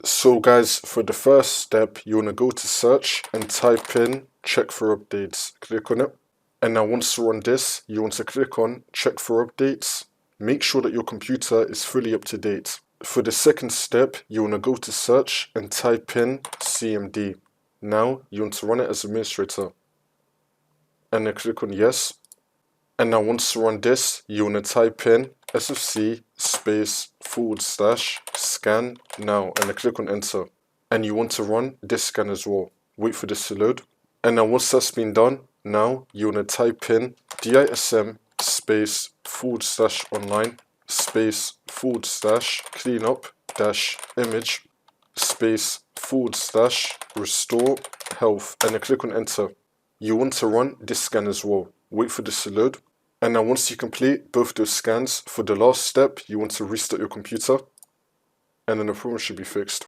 So guys, for the first step, you want to go to search and type in check for updates. Click on it. And now once you're on this, you want to click on check for updates. Make sure that your computer is fully up to date. For the second step, you want to go to search and type in CMD. Now you want to run it as administrator. And then click on yes. And now once you're on this, you want to type in sfc /scan now and then click on enter. And you want to run this scan as well. Wait for this to load. And now once that's been done, now you want to type in dism /online /cleanup -image /restore health and then click on enter. You want to run this scan as well. Wait for this to load. And now once you complete both those scans, for the last step, you want to restart your computer and then the problem should be fixed.